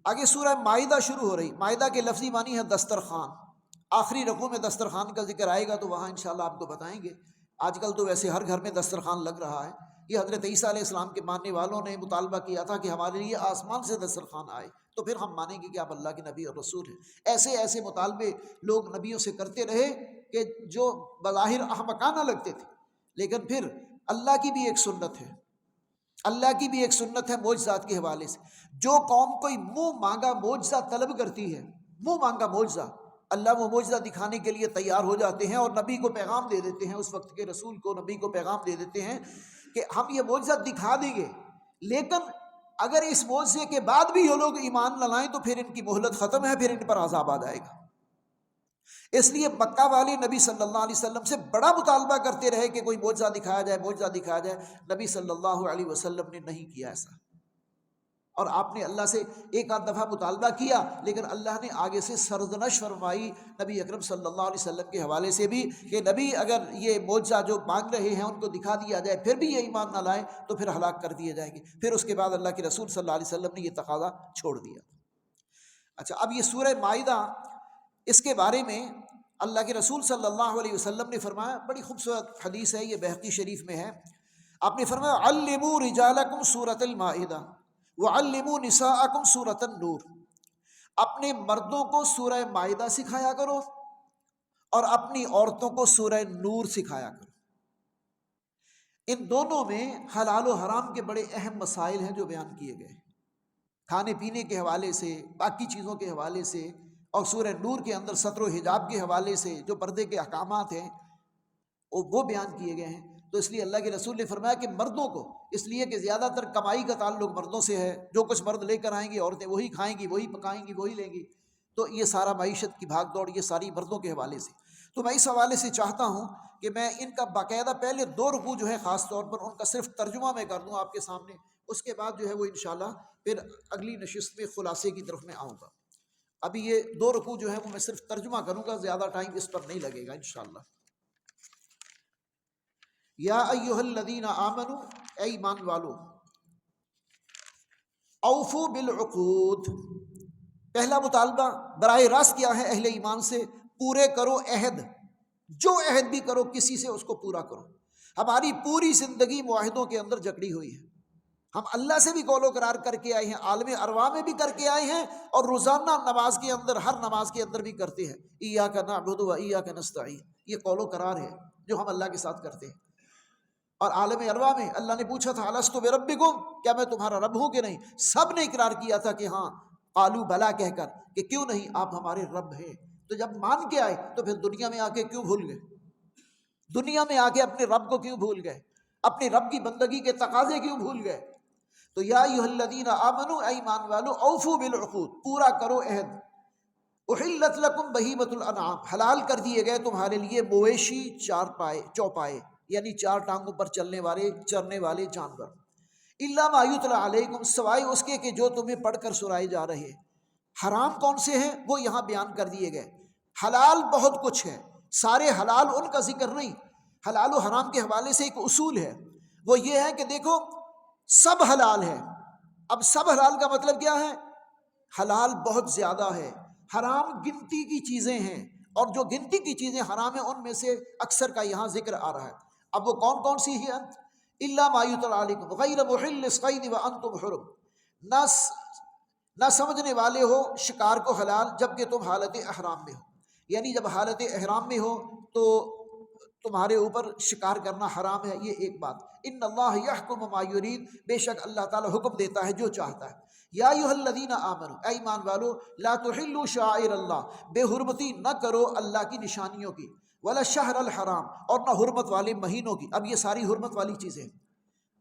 آگے سورہ مائدہ شروع ہو رہی. مائدہ کے لفظی معنی ہے دسترخوان. آخری رکوع میں دسترخوان کا ذکر آئے گا تو وہاں انشاءاللہ آپ کو بتائیں گے. آج کل تو ویسے ہر گھر میں دسترخوان لگ رہا ہے. یہ حضرت عیسیٰ علیہ السلام کے ماننے والوں نے مطالبہ کیا تھا کہ ہمارے لیے آسمان سے دسترخوان آئے تو پھر ہم مانیں گے کہ آپ اللہ کے نبی اور رسول ہیں. ایسے ایسے مطالبے لوگ نبیوں سے کرتے رہے کہ جو بظاہر احمقانہ لگتے تھے، لیکن پھر اللہ کی بھی ایک سنت ہے، اللہ کی بھی ایک سنت ہے معجزات کے حوالے سے. جو قوم کوئی منہ مانگا معجزہ طلب کرتی ہے، منہ مانگا معجزہ، اللہ وہ معجزہ دکھانے کے لیے تیار ہو جاتے ہیں اور نبی کو پیغام دے دیتے ہیں، اس وقت کے رسول کو، نبی کو پیغام دے دیتے ہیں کہ ہم یہ معجزہ دکھا دیں گے، لیکن اگر اس معجزے کے بعد بھی یہ لوگ ایمان نہ لائیں تو پھر ان کی مہلت ختم ہے، پھر ان پر عذاب آ جائے گا. اس لیے مکہ والے نبی صلی اللہ علیہ وسلم سے بڑا مطالبہ کرتے رہے کہ کوئی معجزہ دکھایا جائے، معجزہ دکھایا جائے. نبی صلی اللہ علیہ وسلم نے نہیں کیا ایسا، اور آپ نے اللہ سے ایک آدھ دفعہ مطالبہ کیا لیکن اللہ نے آگے سے سرزنش فرمائی نبی اکرم صلی اللہ علیہ وسلم کے حوالے سے بھی کہ نبی اگر یہ معجزہ جو مانگ رہے ہیں ان کو دکھا دیا جائے پھر بھی یہ ایمان نہ لائیں تو پھر ہلاک کر دیے جائیں گے. پھر اس کے بعد اللہ کے رسول صلی اللہ علیہ وسلم نے یہ تقاضا چھوڑ دیا. اچھا، اب یہ سورہ مائدہ، اس کے بارے میں اللہ کے رسول صلی اللہ علیہ وسلم نے فرمایا، بڑی خوبصورت حدیث ہے، یہ بہقی شریف میں ہے. آپ نے فرمایا علموا رجالکم سورۃ المائدہ وعلموا نساءکم سورۃ النور. اپنے مردوں کو سورہ مائدہ سکھایا کرو اور اپنی عورتوں کو سورہ نور سکھایا کرو. ان دونوں میں حلال و حرام کے بڑے اہم مسائل ہیں جو بیان کیے گئے، کھانے پینے کے حوالے سے، باقی چیزوں کے حوالے سے، اور سورہ نور کے اندر ستر و حجاب کے حوالے سے جو پردے کے احکامات ہیں وہ بیان کیے گئے ہیں. تو اس لیے اللہ کے رسول نے فرمایا کہ مردوں کو، اس لیے کہ زیادہ تر کمائی کا تعلق مردوں سے ہے، جو کچھ مرد لے کر آئیں گے عورتیں وہی کھائیں گی، وہی پکائیں گی، وہی لیں گی، تو یہ سارا معیشت کی بھاگ دوڑ یہ ساری مردوں کے حوالے سے. تو میں اس حوالے سے چاہتا ہوں کہ میں ان کا باقاعدہ پہلے 2 رکوع جو ہے خاص طور پر ان کا صرف ترجمہ میں کر دوں آپ کے سامنے، اس کے بعد جو ہے وہ انشاءاللہ پھر اگلی نشست میں خلاصے کی طرف میں آؤں گا. ابھی یہ 2 رکوع جو ہے وہ میں صرف ترجمہ کروں گا، زیادہ ٹائم اس پر نہیں لگے گا انشاءاللہ. یا ایھا الذین آمنوا، اے ایمان والو، اوفوا بالعقود. پہلا مطالبہ براہ راست کیا ہے اہل ایمان سے؟ پورے کرو عہد، جو عہد بھی کرو کسی سے اس کو پورا کرو. ہماری پوری زندگی معاہدوں کے اندر جکڑی ہوئی ہے. ہم اللہ سے بھی قول و قرار کر کے آئے ہیں، عالم ارواح میں بھی کر کے آئے ہیں، اور روزانہ نماز کے اندر، ہر نماز کے اندر بھی کرتے ہیں. ایاک نعبد و ایاک نستعین، یہ قول و قرار ہے جو ہم اللہ کے ساتھ کرتے ہیں. اور عالم ارواح میں اللہ نے پوچھا تھا الست بربکم، کیا میں تمہارا رب ہوں کہ نہیں؟ سب نے اقرار کیا تھا کہ ہاں، قالوا بلا کہہ کر کہ کیوں نہیں، آپ ہمارے رب ہیں. تو جب مان کے آئے تو پھر دنیا میں آ کے کیوں بھول گئے؟ دنیا میں آ کے اپنے رب کو کیوں بھول گئے؟ اپنے رب کی بندگی کے تقاضے کیوں بھول گئے؟ تو یا ایھا الذین آمنوا، اے ایمان والو، اوفوا بالعقود، پورا کرو عہد. احلت لکم بہیمۃ الانعام، حلال کر دیے گئے تمہارے لیے مویشی چوپائے، یعنی 4 ٹانگوں پر چلنے والے، چرنے والے جانور. الا ما یتلی علیکم، سوائے اس کے کہ جو تمہیں پڑھ کر سنائے جا رہے. حرام کون سے ہیں وہ یہاں بیان کر دیے گئے. حلال بہت کچھ ہے، سارے حلال ان کا ذکر نہیں. حلال و حرام کے حوالے سے ایک اصول ہے، وہ یہ ہے کہ دیکھو سب حلال ہے. اب سب حلال کا مطلب کیا ہے؟ حلال بہت زیادہ ہے، حرام گنتی کی چیزیں ہیں، اور جو گنتی کی چیزیں حرام ہیں ان میں سے اکثر کا یہاں ذکر آ رہا ہے. اب وہ کون کون سی ہیں؟ الا ما یتلی علیکم غیر محل الصید وانتم حرم، نہ سمجھنے والے ہو شکار کو حلال جبکہ تم حالت احرام میں ہو. یعنی جب حالت احرام میں ہو تو تمہارے اوپر شکار کرنا حرام ہے. یہ ایک بات. ان اللہ یحکم ما یرید، بے شک اللہ تعالی حکم دیتا ہے جو چاہتا ہے. یا ایھا الذین آمنوا، اے ایمان والو، لا تحلوا شعائر اللہ، بے حرمتی نہ کرو اللہ کی نشانیوں کی، ولا الشہر الحرام، اور نہ حرمت والے مہینوں کی. اب یہ ساری حرمت والی چیزیں،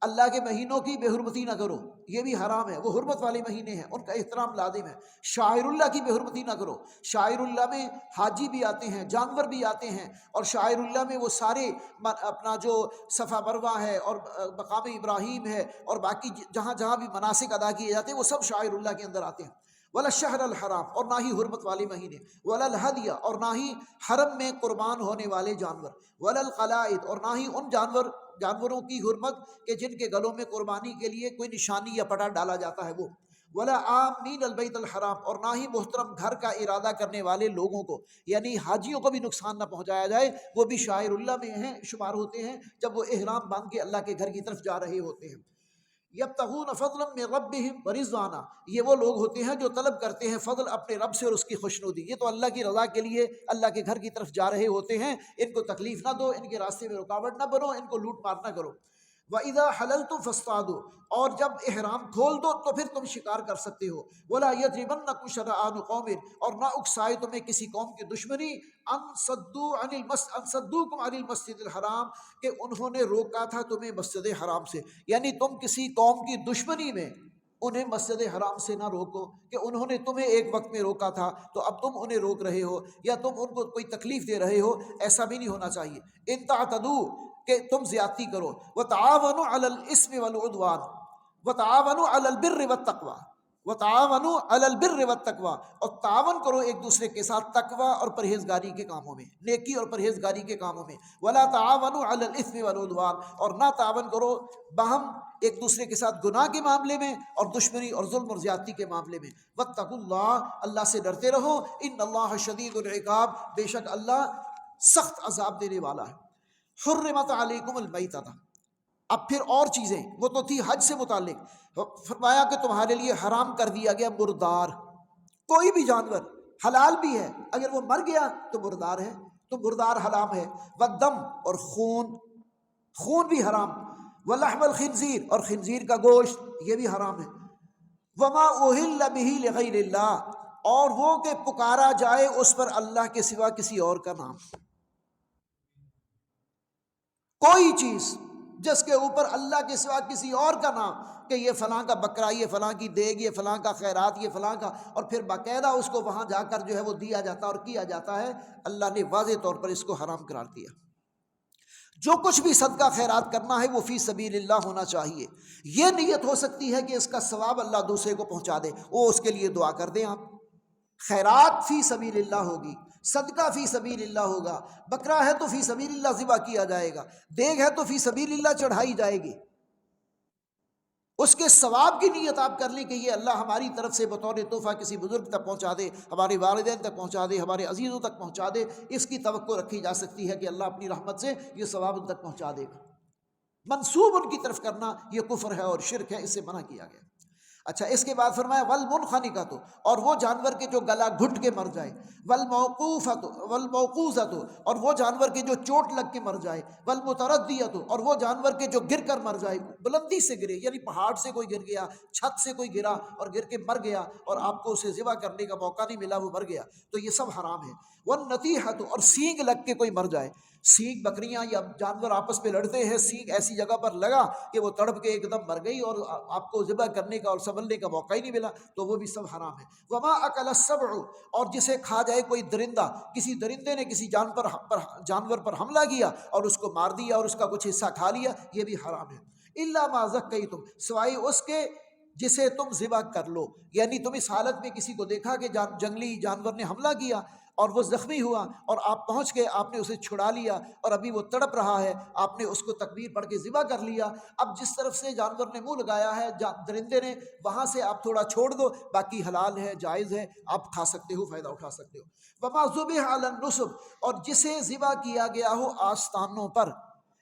اللہ کے مہینوں کی بے حرمتی نہ کرو، یہ بھی حرام ہے. وہ حرمت والے مہینے ہیں، ان کا احترام لازم ہے. شاعر اللہ کی بے حرمتی نہ کرو. شاعر اللہ میں حاجی بھی آتے ہیں، جانور بھی آتے ہیں، اور شاعر اللہ میں وہ سارے اپنا جو صفا مروہ ہے اور مقام ابراہیم ہے اور باقی جہاں جہاں بھی مناسک ادا کیے جاتے ہیں وہ سب شاعر اللہ کے اندر آتے ہیں. ولا الشہر الحرام، اور نہ ہی حرمت والے مہینے. ولا الہدی، اور نہ ہی حرم میں قربان ہونے والے جانور. ولا القلائد، اور نہ ہی ان جانوروں کی حرمت کہ جن کے گلوں میں قربانی کے لیے کوئی نشانی یا پٹا ڈالا جاتا ہے وہ. ولا آمین البیت الحرام، اور نہ ہی محترم گھر کا ارادہ کرنے والے لوگوں کو، یعنی حاجیوں کو بھی نقصان نہ پہنچایا جائے، وہ بھی شاعر اللہ میں ہیں، شمار ہوتے ہیں جب وہ احرام باندھ کے اللہ کے گھر کی طرف جا رہے ہوتے ہیں۔ یبتغون فضلا من ربہم ورضوانا، یہ وہ لوگ ہوتے ہیں جو طلب کرتے ہیں فضل اپنے رب سے اور اس کی خوشنودی، یہ تو اللہ کی رضا کے لیے اللہ کے گھر کی طرف جا رہے ہوتے ہیں، ان کو تکلیف نہ دو، ان کے راستے میں رکاوٹ نہ بنو، ان کو لوٹ مار نہ کرو۔ وَإِذَا حَلَلْتُمْ فَاصْطَادُوا، اور جب احرام کھول دو تو پھر تم شکار کر سکتے ہو۔ وَلَا يَجْرِمَنَّكُمْ شَنَآنُ قَوْمٍ، اور نہ اکسائے تمہیں کسی قوم کی دشمنی، ان صدوکم عن المسجد الحرام، کہ انہوں نے روکا تھا تمہیں مسجد حرام سے، یعنی تم کسی قوم کی دشمنی میں انہیں مسجد حرام سے نہ روکو کہ انہوں نے تمہیں ایک وقت میں روکا تھا تو اب تم انہیں روک رہے ہو یا تم ان کو کوئی تکلیف دے رہے ہو، ایسا بھی نہیں ہونا چاہیے۔ ان تعتدوا، کہ تم زیادتی کرو، وتعاونوا علی الاثم والعدوان وتعاونوا علی البر والتقوی، وتعاونوا علی البر والتقوی، اور تعاون کرو ایک دوسرے کے ساتھ تقوی اور پرہیزگاری کے کاموں میں، نیکی اور پرہیزگاری کے کاموں میں۔ ولا تعاونوا علی الاثم والعدوان، اور نہ تعاون کرو باہم ایک دوسرے کے ساتھ گناہ کے معاملے میں اور دشمنی اور ظلم اور زیادتی کے معاملے میں۔ واتقوا اللہ، اللہ سے ڈرتے رہو، ان اللہ شدید العقاب، بے شک اللہ سخت عذاب دینے والا ہے۔ حرمت علیکم المیتۃ، اب پھر اور چیزیں، وہ تو تھی حج سے متعلق، فرمایا کہ تمہارے لیے حرام کر دیا گیا مردار، کوئی بھی جانور حلال بھی ہے، اگر وہ مر گیا تو مردار ہے، تو مردار حرام ہے۔ والدم، اور خون، خون بھی حرام۔ ولحم الخنزیر، اور خنزیر کا گوشت، یہ بھی حرام ہے۔ وما اہل بہ لغیر اللہ، اور وہ کہ پکارا جائے اس پر اللہ کے سوا کسی اور کا نام، کوئی چیز جس کے اوپر اللہ کے سوا کسی اور کا نام، کہ یہ فلاں کا بکرا، یہ فلاں کی دیگ، یہ فلاں کا خیرات، یہ فلاں کا، اور پھر باقاعدہ اس کو وہاں جا کر جو ہے وہ دیا جاتا اور کیا جاتا ہے، اللہ نے واضح طور پر اس کو حرام قرار دیا۔ جو کچھ بھی صدقہ خیرات کرنا ہے وہ فی سبیل اللہ ہونا چاہیے، یہ نیت ہو سکتی ہے کہ اس کا ثواب اللہ دوسرے کو پہنچا دے، وہ اس کے لیے دعا کر دیں آپ۔ خیرات فی سبیل اللہ ہوگی، صدقہ فی سبیل اللہ ہوگا، بکرا ہے تو فی سبیل اللہ ذبح کیا جائے گا، دیگ ہے تو فی سبیل اللہ چڑھائی جائے گی، اس کے ثواب کی نیت آپ کر لیں کہ یہ اللہ ہماری طرف سے بطور تحفہ کسی بزرگ تک پہنچا دے، ہمارے والدین تک پہنچا دے، ہمارے عزیزوں تک پہنچا دے، اس کی توقع رکھی جا سکتی ہے کہ اللہ اپنی رحمت سے یہ ثواب ان تک پہنچا دے گا۔ منسوب ان کی طرف کرنا یہ کفر ہے اور شرک ہے، اس سے منع کیا گیا۔ اچھا، اس کے بعد فرمایا والمنخنقۃ، اور وہ جانور کے جو گلا گھٹ کے مر جائے، والموقوذۃ، اور وہ جانور کے جو چوٹ لگ کے مر جائے، والمتردیۃ، اور وہ جانور کے جو گر کر مر جائے، بلندی سے گرے، یعنی پہاڑ سے کوئی گر گیا، چھت سے کوئی گرا اور گر کے مر گیا اور آپ کو اسے ذبح کرنے کا موقع نہیں ملا، وہ مر گیا، تو یہ سب حرام ہے۔ والنطیحۃ، اور سینگ لگ کے کوئی مر جائے، سینگ بکریاں یا جانور آپس میں لڑتے ہیں، سینگ ایسی جگہ پر لگا کہ وہ تڑپ کے ایک دم مر گئی اور آپ کو ذبح کرنے کا اور سنبھلنے کا موقع ہی نہیں ملا، تو وہ بھی سب حرام ہے۔ وما اکل السبع، اور جسے کھا جائے کوئی درندہ، کسی درندے نے کسی جانور پر حملہ کیا اور اس کو مار دیا اور اس کا کچھ حصہ کھا لیا، یہ بھی حرام ہے۔ الا ما ذکیتم، سوائے اس کے جسے تم ذبح کر لو، یعنی تم اس حالت میں کسی کو دیکھا کہ جنگلی جانور نے حملہ کیا اور وہ زخمی ہوا اور آپ پہنچ کے آپ نے اسے چھڑا لیا اور ابھی وہ تڑپ رہا ہے، آپ نے اس کو تکبیر پڑھ کے ذبح کر لیا، اب جس طرف سے جانور نے منہ لگایا ہے درندے نے، وہاں سے آپ تھوڑا چھوڑ دو، باقی حلال ہے، جائز ہے، آپ کھا سکتے ہو، فائدہ اٹھا سکتے ہو۔ وما ذبح علی النصب، اور جسے ذبح کیا گیا ہو آستانوں پر،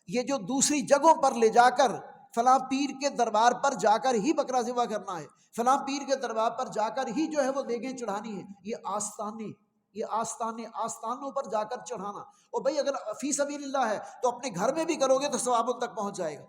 یہ جو دوسری جگہوں پر لے جا کر، فلاں پیر کے دربار پر جا کر ہی بکرا ذبح کرنا ہے، فلاں پیر کے دربار پر جا کر ہی جو ہے وہ دیگیں چڑھانی ہے، یہ آستانے، یہ آستانوں پر جا کر چڑھانا، اور بھائی اگر فی سبیل اللہ ہے تو اپنے گھر میں بھی کرو گے تو ثواب ان تک پہنچ جائے گا،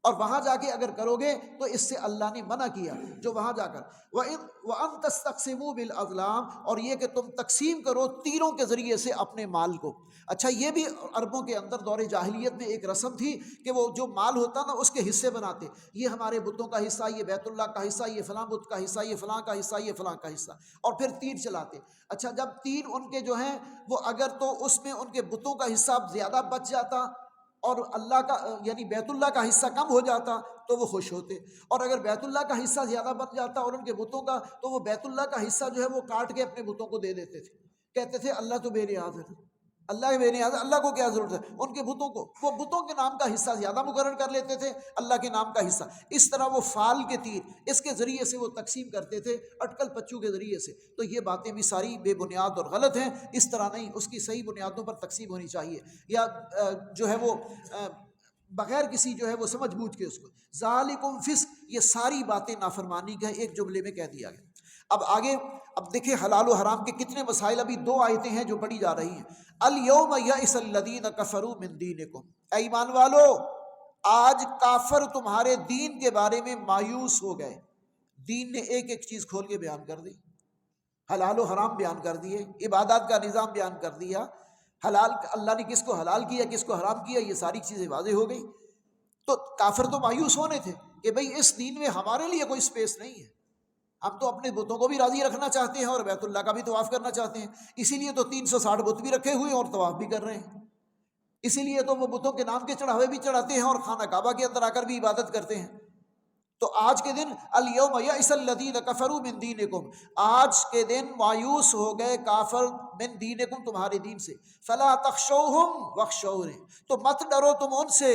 اور وہاں جا کے اگر کرو گے تو اس سے اللہ نے منع کیا، جو وہاں جا کر وَأَن تَسْتَقْسِمُوا بِالْأَزْلَامِ، اور یہ کہ تم تقسیم کرو تیروں کے ذریعے سے اپنے مال کو۔ اچھا، یہ بھی عربوں کے اندر دور جاہلیت میں ایک رسم تھی کہ وہ جو مال ہوتا نا اس کے حصے بناتے، یہ ہمارے بتوں کا حصہ، یہ بیت اللہ کا حصہ، یہ فلاں بت کا حصہ، یہ فلاں کا حصہ، یہ فلاں کا حصہ، اور پھر تیر چلاتے۔ اچھا، جب تیر ان کے جو ہیں وہ اگر تو اس میں ان کے بتوں کا حصہ زیادہ بچ جاتا اور اللہ کا یعنی بیت اللہ کا حصہ کم ہو جاتا تو وہ خوش ہوتے، اور اگر بیت اللہ کا حصہ زیادہ بن جاتا اور ان کے بتوں کا، تو وہ بیت اللہ کا حصہ جو ہے وہ کاٹ کے اپنے بتوں کو دے دیتے تھے، کہتے تھے اللہ تو بے نیاز ہے۔ اللہ کے بے نیاز، اللہ کو کیا ضرورت ہے ان کے بتوں کو؟ وہ بتوں کے نام کا حصہ زیادہ مقرر کر لیتے تھے، اللہ کے نام کا حصہ اس طرح وہ فال کے تیر اس کے ذریعے سے وہ تقسیم کرتے تھے، اٹکل پچو کے ذریعے سے۔ تو یہ باتیں بھی ساری بے بنیاد اور غلط ہیں، اس طرح نہیں، اس کی صحیح بنیادوں پر تقسیم ہونی چاہیے، یا جو ہے وہ بغیر کسی جو ہے وہ سمجھ بوجھ کے اس کو ذالکم فسق، یہ ساری باتیں نافرمانی کا ایک جملے میں کہہ دیا گیا۔ اب آگے اب دیکھیں حلال و حرام کے کتنے مسائل، ابھی 2 آیتیں ہیں جو پڑھی جا رہی ہیں۔ الیوم یئس الذین کفروا من دینکم، اے ایمان والو آج کافر تمہارے دین کے بارے میں مایوس ہو گئے۔ دین نے ایک ایک چیز کھول کے بیان کر دی، حلال و حرام بیان کر دیے، عبادات کا نظام بیان کر دیا، حلال اللہ نے کس کو حلال کیا کس کو حرام کیا، یہ ساری چیزیں واضح ہو گئی۔ تو کافر تو مایوس ہونے تھے کہ بھئی اس دین میں ہمارے لیے کوئی اسپیس نہیں ہے، ہم تو اپنے بتوں کو بھی راضی رکھنا چاہتے ہیں اور بیت اللہ کا بھی طواف کرنا چاہتے ہیں، اسی لیے تو 360 بت بھی رکھے ہوئے ہیں اور طواف بھی کر رہے ہیں، اسی لیے تو وہ بتوں کے نام کے چڑھاوے بھی چڑھاتے ہیں اور خانہ کعبہ کے اندر آ کر بھی عبادت کرتے ہیں۔ تو آج کے دن الیوم یئس الذین کفروا من دینکم، آج کے دن مایوس ہو گئے کافر من دینکم تمہارے دین سے، فلا تخشوہم واخشونی، تو مت ڈرو تم ان سے،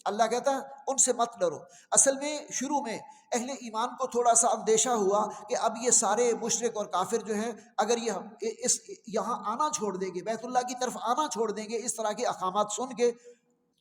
اللہ کہتا ہے ان سے مت ڈرو۔ اصل میں شروع میں اہل ایمان کو تھوڑا سا اندیشہ ہوا کہ اب یہ سارے مشرک اور کافر جو ہیں اگر یہاں آنا چھوڑ دیں گے، بیت اللہ کی طرف آنا چھوڑ دیں گے اس طرح کے احکامات سن کے،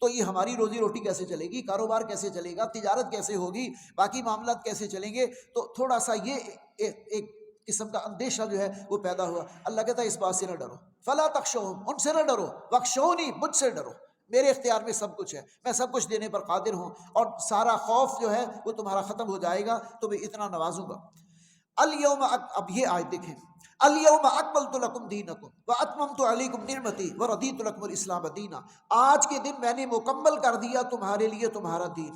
تو یہ ہماری روزی روٹی کیسے چلے گی، کاروبار کیسے چلے گا، تجارت کیسے ہوگی، باقی معاملات کیسے چلیں گے؟ تو تھوڑا سا یہ ایک قسم کا اندیشہ جو ہے وہ پیدا ہوا۔ اللہ کہتا ہے اس بات سے نہ ڈرو، فلا تخشوہم، ان سے نہ ڈرو، واخشونی، مجھ سے ڈرو، میرے اختیار میں سب کچھ ہے، میں سب کچھ دینے پر قادر ہوں اور سارا خوف جو ہے وہ تمہارا ختم ہو جائے گا، تو میں اتنا نوازوں گا۔ الیوم، اب یہ آیت دیکھیں، الیوم اکملت لکم دینکم واتممت علیکم نعمتی ورضیت لکم الاسلام دینا، آج کے دن میں نے مکمل کر دیا تمہارے لیے تمہارا دین۔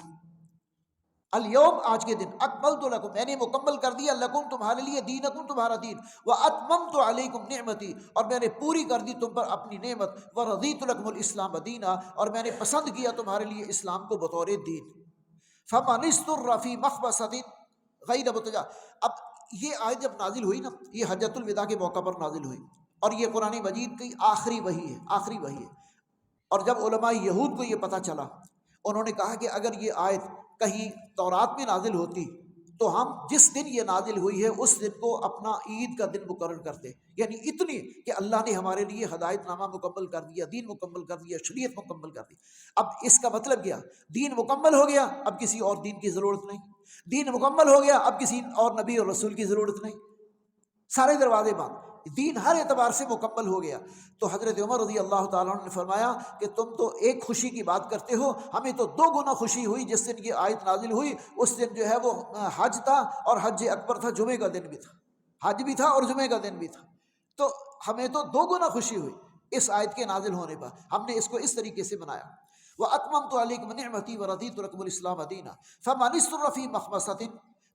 الیوم، آج کے دن، اکملت لکم، میں نے مکمل کر دیا، لکم تمہارے لیے، دینکم تمہارا دین، واتممت علیکم نعمتی، اور میں نے پوری کر دی تم پر اپنی نعمت، ورضیت لکم الاسلام دینا، اور میں نے پسند کیا تمہارے لیے اسلام کو بطور دین۔ فمن اضطر فی مخمصۃ غیر متجانف، اب یہ آیت جب نازل ہوئی نا، یہ حجۃ الوداع کے موقع پر نازل ہوئی، اور یہ قرآن مجید کی آخری وحی ہے، آخری وحی ہے۔ اور جب علماء یہود کو یہ پتہ چلا، انہوں نے کہا کہ اگر یہ آیت کہیں تورات میں نازل ہوتی تو ہم جس دن یہ نازل ہوئی ہے اس دن کو اپنا عید کا دن مقرر کرتے، یعنی اتنی کہ اللہ نے ہمارے لیے ہدایت نامہ مکمل کر دیا، دین مکمل کر دیا، شریعت مکمل کر دی۔ اب اس کا مطلب کیا؟ دین مکمل ہو گیا، اب کسی اور دین کی ضرورت نہیں، دین مکمل ہو گیا، اب کسی اور نبی اور رسول کی ضرورت نہیں، سارے دروازے بند، دین ہر اعتبار سے مکمل ہو گیا۔ تو حضرت عمر رضی اللہ تعالیٰ عنہ نے فرمایا کہ تم تو ایک خوشی کی بات کرتے ہو، ہمیں تو 2 گنا خوشی ہوئی جس دن یہ آیت نازل ہوئی، اس دن جو ہے وہ حج تھا اور حج اکبر تھا، جمعے کا دن بھی تھا، حج بھی تھا اور جمعے کا دن بھی تھا، تو ہمیں تو 2 گنا خوشی ہوئی اس آیت کے نازل ہونے پر، ہم نے اس کو اس طریقے سے منایا۔ وَأَتْمَمْتُ عَلَيْكُمْ نِعْمَتِي وَرَضِيتُ لَكُمُ الْإِسْلَامَ دِينًا فَمَنِ اضْطُرَّ فِي مَخْمَصَةٍ،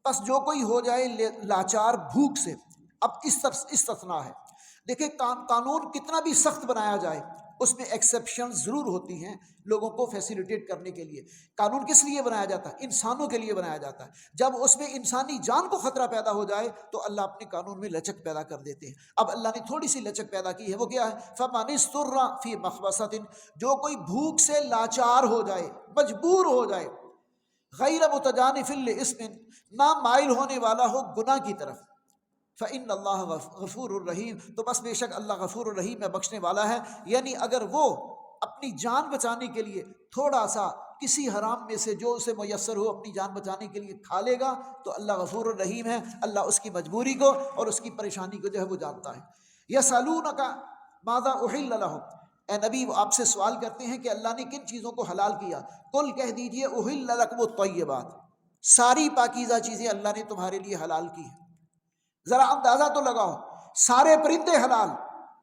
پس جو کوئی ہو جائے لاچار بھوک سے۔ اب استثناء ہے، دیکھیں قانون کتنا بھی سخت بنایا جائے اس میں ایکسیپشن ضرور ہوتی ہیں لوگوں کو فیسیلیٹیٹ کرنے کے لیے۔ قانون کس لیے بنایا جاتا ہے؟ انسانوں کے لیے بنایا جاتا ہے۔ جب اس میں انسانی جان کو خطرہ پیدا ہو جائے تو اللہ اپنے قانون میں لچک پیدا کر دیتے ہیں۔ اب اللہ نے تھوڑی سی لچک پیدا کی ہے، وہ کیا ہے؟ فَمَنِ اضْطُرَّ فِي مَخْمَصَةٍ، جو کوئی بھوک سے لاچار ہو جائے، مجبور ہو جائے، غیر متجانف لِإِثْمٍ، نہ مائل ہونے والا ہو گناہ کی طرف، فَإِنَّ اللَّهَ غَفُورٌ رَحِيمٌ، تو بس بے شک اللہ غفور الرحیم ہے، بخشنے والا ہے۔ یعنی اگر وہ اپنی جان بچانے کے لیے تھوڑا سا کسی حرام میں سے جو اسے میسر ہو اپنی جان بچانے کے لیے کھا لے گا تو اللہ غفور الرحیم ہے، اللہ اس کی مجبوری کو اور اس کی پریشانی کو جو ہے وہ جانتا ہے۔ یسألونک ماذا احل لہم، اے نبی وہ آپ سے سوال کرتے ہیں کہ اللہ نے کن چیزوں کو حلال کیا، قل کہہ دیجئے احل لکم الطیبات، ساری پاکیزہ چیزیں اللہ نے تمہارے لیے حلال کی ہیں۔ ذرا اندازہ تو لگاؤ، سارے پرندے حلال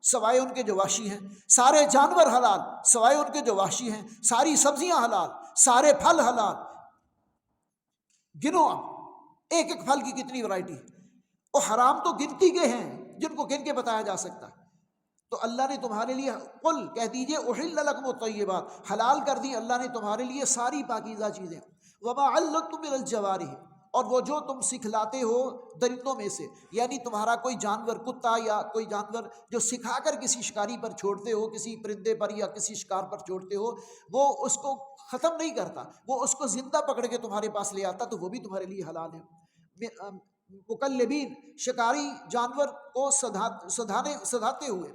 سوائے ان کے جو وحشی ہیں، سارے جانور حلال سوائے ان کے جو وحشی ہیں، ساری سبزیاں حلال، سارے پھل حلال، گنو ایک ایک پھل کی کتنی ورائٹی، اور حرام تو گنتی کے ہیں جن کو گن کے بتایا جا سکتا ہے۔ تو اللہ نے تمہارے لیے، قل کہہ دیجئے احل لکم الطیبات، حلال کر دی اللہ نے تمہارے لیے ساری پاکیزہ چیزیں، وما علقتم من الجوارح، اور وہ جو تم سکھلاتے ہو درندوں میں سے، یعنی تمہارا کوئی جانور، کتا یا کوئی جانور جو سکھا کر کسی شکاری پر چھوڑتے ہو، کسی پرندے پر یا کسی شکار پر چھوڑتے ہو، وہ اس کو ختم نہیں کرتا، وہ اس کو زندہ پکڑ کے تمہارے پاس لے آتا، تو وہ بھی تمہارے لیے حلال ہے۔ مکلبین، شکاری جانور کو سدھاتے ہوئے،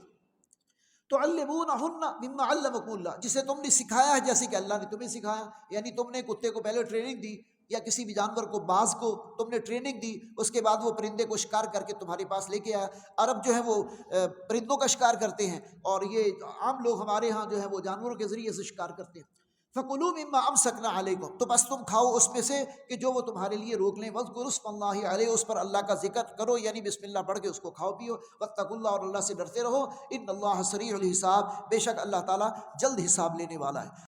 تعلمونہن مما علمکم اللہ، جسے تم نے سکھایا ہے جیسے کہ اللہ نے تمہیں سکھایا، یعنی تم نے کتے کو پہلے ٹریننگ دی، یا کسی بھی جانور کو، باز کو تم نے ٹریننگ دی، اس کے بعد وہ پرندے کو شکار کر کے تمہارے پاس لے کے آیا۔ عرب جو ہے وہ پرندوں کا شکار کرتے ہیں، اور یہ عام لوگ ہمارے ہاں جو ہے وہ جانوروں کے ذریعے سے شکار کرتے ہیں۔ فَكُلُوا مِمَّا أَمْسَكْنَا عَلَيْكُمْ، تو بس تم کھاؤ اس میں سے کہ جو وہ تمہارے لیے روک لیں۔ وَاذْكُرُوا اسْمَ اللَّهِ عَلَيْهِ، اس پر اللہ کا ذکر کرو، یعنی بسم اللہ پڑھ کے اس کو کھاؤ پیو۔ وَاتَّقُوا اللَّهَ، اور اللہ سے ڈرتے رہو۔ إِنَّ اللَّهَ سَرِيعُ الْحِسَابِ، بے شک اللہ تعالیٰ جلد حساب لینے والا ہے۔